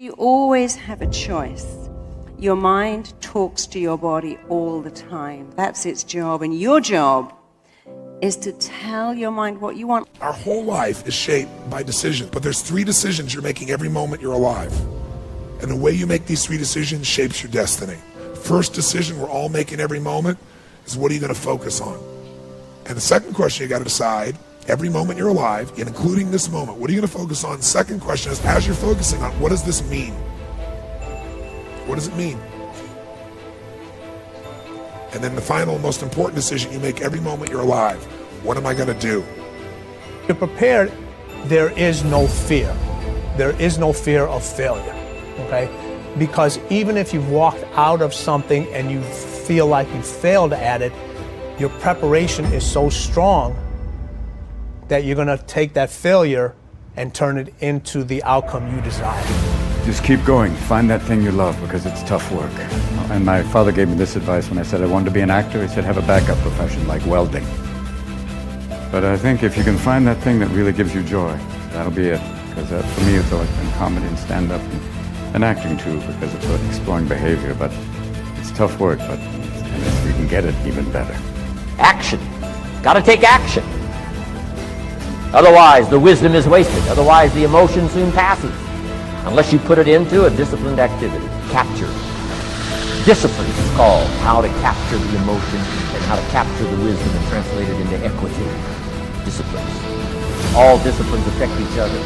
You always have a choice. Your mind talks to your body all the time. That's its job. And your job is to tell your mind what you want. Our whole life is shaped by decisions, but there's 3 decisions you're making every moment you're alive. And the way you make these 3 decisions shapes your destiny. First decision we're all making every moment is, what are you going to focus on? And the second question you got to decide, every moment you're alive, and including this moment, what are you going to focus on? Second question is, as you're focusing on, what does this mean? What does it mean? And then the final, most important decision you make every moment you're alive, what am I going to do? You're prepared, there is no fear. There is no fear of failure, okay? Because even if you've walked out of something and you feel like you failed at it, your preparation is so strong that you're going to take that failure and turn it into the outcome you desire. Just keep going. Find that thing you love, because it's tough work. And my father gave me this advice when I said I wanted to be an actor. He said, have a backup profession like welding. But I think if you can find that thing that really gives you joy, that'll be it. Because for me, it's always been comedy and stand-up and acting too, because of exploring behavior. But it's tough work, but if you can get it, even better. Action. Got to take action. Otherwise, the wisdom is wasted. Otherwise, the emotion soon passes. Unless you put it into a disciplined activity. Capture. Discipline is called how to capture the emotion and how to capture the wisdom and translate it into equity. Disciplines. All disciplines affect each other.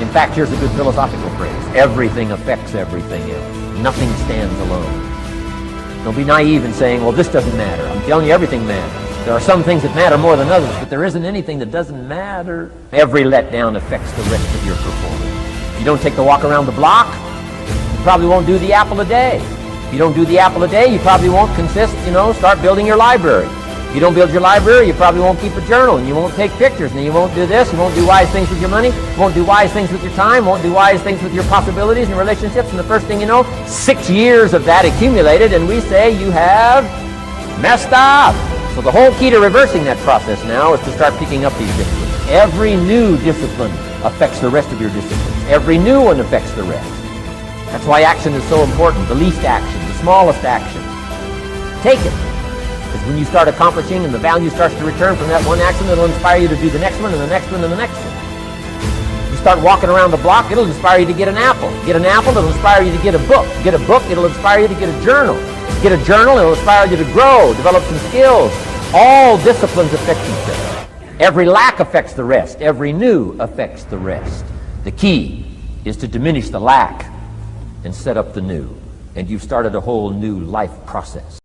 In fact, here's a good philosophical phrase. Everything affects everything else. Nothing stands alone. Don't be naive in saying, well, this doesn't matter. I'm telling you, everything matters. There are some things that matter more than others, but there isn't anything that doesn't matter. Every letdown affects the rest of your performance. If you don't take the walk around the block, you probably won't do the apple a day. If you don't do the apple a day, you probably won't start building your library. If you don't build your library, you probably won't keep a journal, and you won't take pictures, and you won't do this, you won't do wise things with your money, you won't do wise things with your time, won't do wise things with your possibilities and relationships, and the first thing you know, 6 years of that accumulated, and we say you have messed up. So the whole key to reversing that process now is to start picking up these disciplines. Every new discipline affects the rest of your disciplines. Every new one affects the rest. That's why action is so important. The least action, the smallest action. Take it. Because when you start accomplishing and the value starts to return from that one action, it'll inspire you to do the next one and the next one and the next one. You start walking around the block, it'll inspire you to get an apple. Get an apple, it'll inspire you to get a book. Get a book, it'll inspire you to get a journal. Get a journal, it'll inspire you to grow, develop some skills. All disciplines affect each other. Every lack affects the rest. Every new affects the rest. The key is to diminish the lack and set up the new. And you've started a whole new life process.